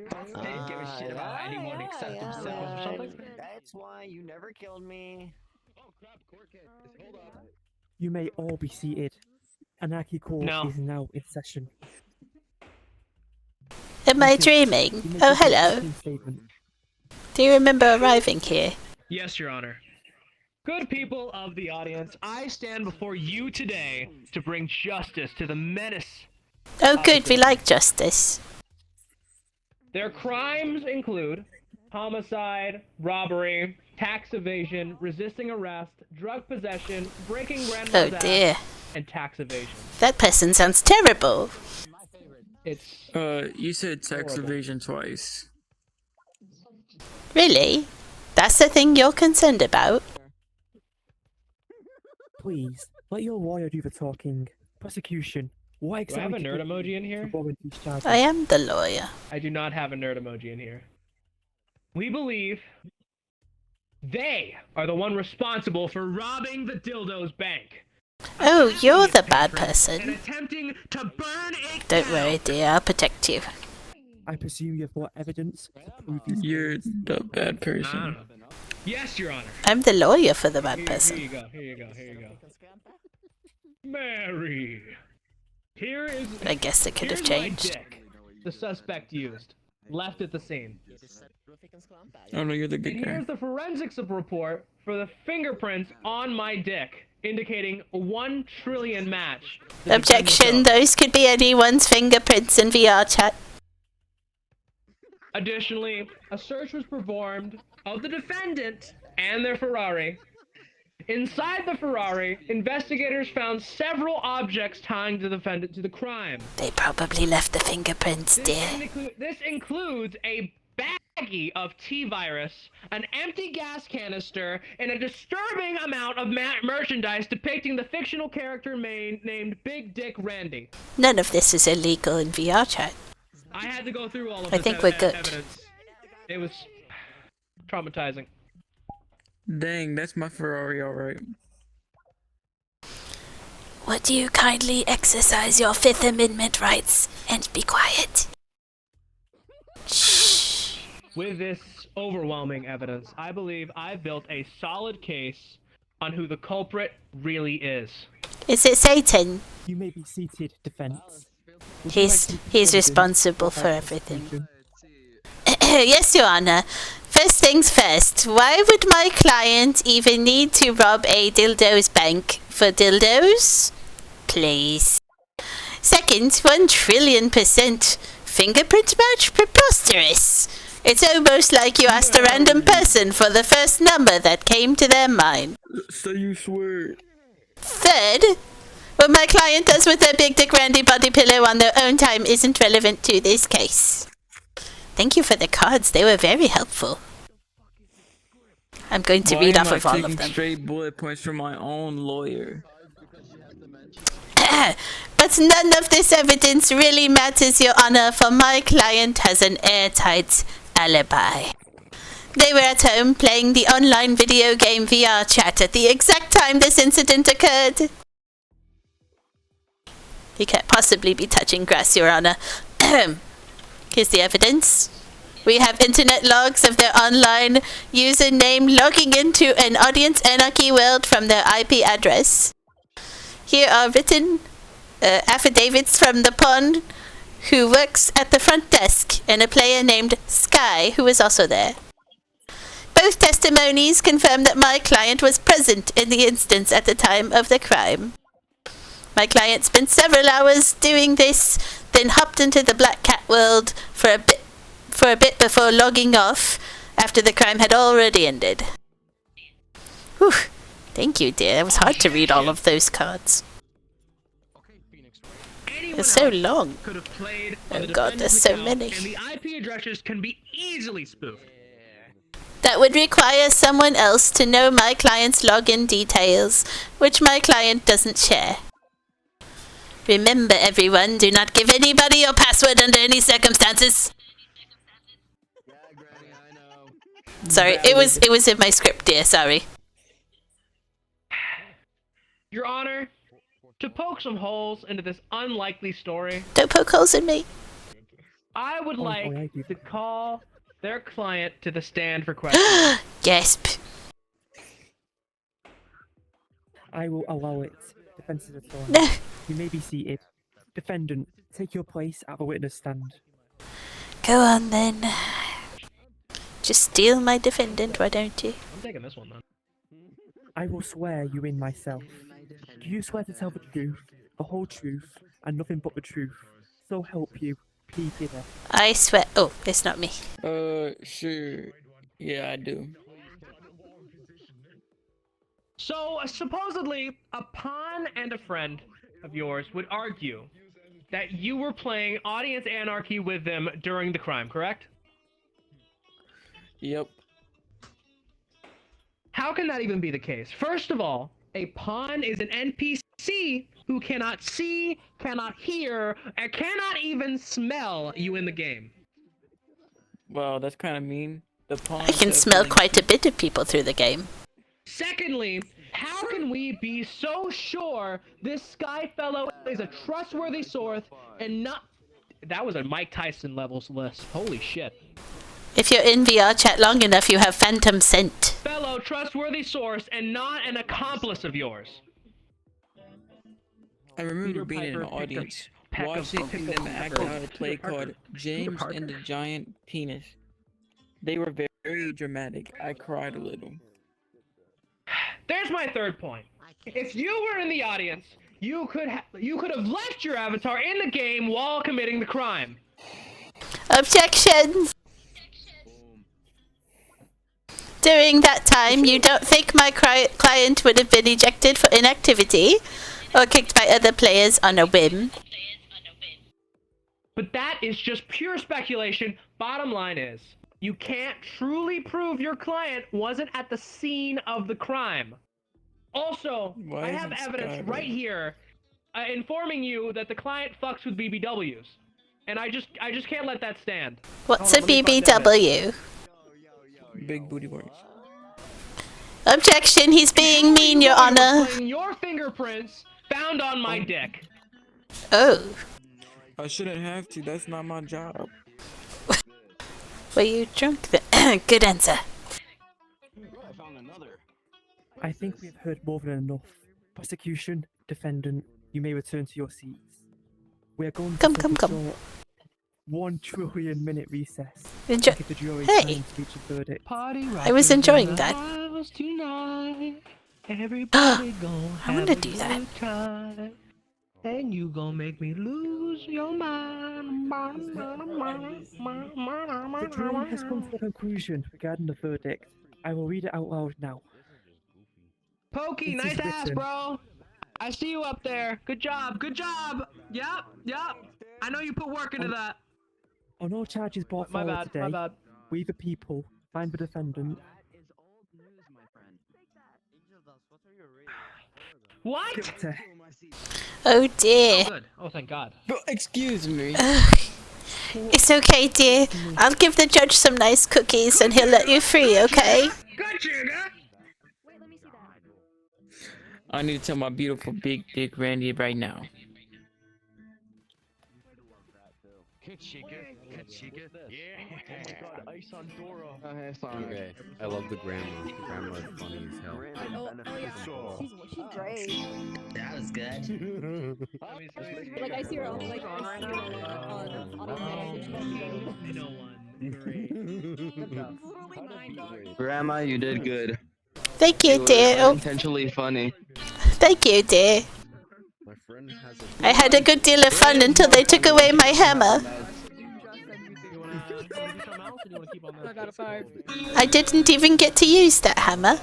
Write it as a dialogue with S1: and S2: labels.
S1: Didn't give a shit about anyone except themselves or something.
S2: That's why you never killed me.
S1: Oh crap, court case. Hold up.
S3: You may all be seated. Anarchy Court is now in session.
S4: Am I dreaming? Oh, hello. Do you remember arriving here?
S1: Yes, Your Honor. Good people of the audience, I stand before you today to bring justice to the menace.
S4: Oh, good, we like justice.
S1: Their crimes include homicide, robbery, tax evasion, resisting arrest, drug possession, breaking grandma's
S4: Oh dear.
S1: ass, and tax evasion.
S4: That person sounds terrible.
S1: It's
S5: you said tax evasion twice.
S4: Really? That's the thing you're concerned about?
S3: Please, let your lawyer do the talking. Prosecution, why
S1: Do I have
S3: exactly
S1: a nerd emoji in here?
S4: I am the lawyer.
S1: I do not have a nerd emoji in here. We believe they are the one responsible for robbing the Dildo's bank.
S4: Oh, you're the bad
S1: And
S4: person.
S1: attempting to burn it
S4: Don't
S1: down.
S4: worry, dear, I'll protect you.
S3: I presume you have more evidence to prove these.
S5: You're the bad
S1: I
S5: person.
S1: don't know. Yes, Your Honor.
S4: I'm the lawyer for the bad
S1: Here
S4: person.
S1: you go. Here you go. Here you go. Mary. Here is.
S4: I guess it could have
S1: here's my
S4: changed.
S1: dick the suspect used. Left at the scene.
S5: Oh no, you're the
S1: And
S5: good guy.
S1: here's the forensics report for the fingerprints on my dick, indicating a 1 trillion match. The
S4: Objection,
S1: defendant's own.
S4: those could be anyone's fingerprints in VRChat.
S1: Additionally, a search was performed of the defendant and their Ferrari. Inside the Ferrari, investigators found several objects tying the defendant to the crime.
S4: They probably left the fingerprints, dear.
S1: This includes a baggie of T-virus, an empty gas canister, and a disturbing amount of merchandise depicting the fictional character named Big Dick Randy.
S4: None of this is illegal in VRChat.
S1: I had to go through all of
S4: I
S1: this
S4: think we're good.
S1: evidence. It was traumatizing.
S5: Dang, that's my Ferrari, alright.
S4: Would you kindly exercise your Fifth Amendment rights and be quiet? Shh.
S1: With this overwhelming evidence, I believe I've built a solid case on who the culprit really is.
S4: Is it Satan?
S3: You may be seated, defense.
S4: He's responsible for everything. Yes, Your Honor. First things first, why would my client even need to rob a dildo's bank for dildos? Please. Second, 1 trillion% fingerprint match? Preposterous. It's almost like you asked a random person for the first number that came to their mind.
S5: So you swear?
S4: Third, what my client does with their Big Dick Randy body pillow on their own time isn't relevant to this case. Thank you for the cards, they were very helpful. I'm going to read off of all of them.
S5: Straight bullet points from my own lawyer.
S4: But none of this evidence really matters, Your Honor, for my client has an airtight alibi. They were at home playing the online video game VRChat at the exact time this incident occurred. He can't possibly be touching grass, Your Honor. Here's the evidence. We have internet logs of their online username logging into an audience Anarchy world from their IP address. Here are written affidavits from the pawn who works at the front desk and a player named Sky who was also there. Both testimonies confirm that my client was present in the instance at the time of the crime. My client spent several hours doing this, then hopped into the Black Cat world for a bit before logging off after the crime had already ended. Whew. Thank you, dear. It was hard to read all of those cards. It's so long.
S1: Could have played on
S4: Oh
S1: the
S4: God, there's so
S1: defendant's
S4: many.
S1: account, and the IP addresses can be easily spoofed.
S4: That would require someone else to know my client's login details, which my client doesn't share. Remember, everyone, do not give anybody your password under any circumstances. Sorry, it was in my script, dear. Sorry.
S1: Your Honor, to poke some holes into this unlikely story,
S4: Don't poke holes in me.
S1: I would
S3: Oh,
S1: like
S3: I do.
S1: to call their client to the stand for questioning.
S4: Gasp.
S3: I will allow it. Defense's attorney.
S4: No.
S3: You may be seated. Defendant, take your place at the witness stand.
S4: Go on then. Just steal my defendant, why don't you?
S1: I'm taking this one then.
S3: I will swear you in myself. Do you swear to tell the truth, the whole truth, and nothing but the truth? So help you, P. Didder.
S4: I swear. Oh, it's not me.
S5: Sure. Yeah, I do.
S1: So, supposedly, a pawn and a friend of yours would argue that you were playing audience anarchy with them during the crime, correct?
S5: Yep.
S1: How can that even be the case? First of all, a pawn is an NPC who cannot see, cannot hear, and cannot even smell you in the game.
S5: Well, that's kind of mean. The pawn.
S4: I can smell quite a bit of people through the game.
S1: Secondly, how can we be so sure this Sky Fellow is a trustworthy source and not... That was a Mike Tyson levels list. Holy shit.
S4: If you're in VRChat long enough, you have phantom scent.
S1: Fellow trustworthy source and not an accomplice of yours.
S5: I remember
S1: Peter
S5: being in
S1: Piper
S5: an audience,
S1: peck of
S5: watching
S1: Peter
S5: them act
S1: Piper.
S5: out a play called James and the Giant Penis. They were very dramatic. I cried a little.
S1: There's my third point. If you were in the audience, you could have left your avatar in the game while committing the crime.
S4: Objection! During that time, you don't think my client would have been ejected for inactivity or kicked by other players on a whim?
S1: But that is just pure speculation. Bottom line is, you can't truly prove your client wasn't at the scene of the crime. Also,
S5: Why
S1: I have
S5: isn't
S1: evidence
S5: Skyler?
S1: right here informing you that the client fucks with BBWs. And I just can't let that stand.
S4: What's
S1: Hold
S4: a
S1: on, let me find that
S4: BBW?
S5: Big booty boys.
S4: Objection, he's being mean, Your Honor.
S1: Your fingerprints found on my dick.
S4: Oh,
S5: I shouldn't have to. That's not my job.
S4: were you drunk then? Good answer.
S3: I think we have heard more than enough. Prosecution, defendant, you may return to your seats. We are going to take a short 1 trillion minute recess.
S4: Enjoy.
S3: Give the jury
S4: Hey.
S3: time to reach a verdict.
S1: Party
S4: I was enjoying that.
S1: Tonight. Everybody gonna
S4: I wanna
S1: have a
S4: do that.
S1: good time. And you gonna make me lose your mind.
S3: The jury has come to a conclusion regarding the verdict. I will read it out loud now.
S1: Pokey,
S3: It
S1: nice
S3: is
S1: ass,
S3: written.
S1: bro. I see you up there. Good job, good job. Yep. I know you put work into that.
S3: On all charges brought
S1: My
S3: forward
S1: bad,
S3: today,
S1: my bad.
S3: we the people find the defendant
S1: What?
S3: guilty.
S4: Oh dear.
S1: Good. Oh, thank God.
S5: But excuse me.
S4: It's okay, dear. I'll give the judge some nice cookies and he'll let you free, okay?
S1: Good sugar.
S5: I need to tell my beautiful big dick Randy right now.
S6: Okay, I love the grandma. The grandma is funny as hell.
S7: She's great.
S2: That was good.
S7: Like I see her on like I see her on
S8: Grandma, you did good.
S4: Thank you, dear. Oh,
S8: Intentionally funny.
S4: thank you, dear.
S6: My friend has
S4: I had a good deal of fun until they took away my hammer.
S7: I got a 5.
S4: I didn't even get to use that hammer.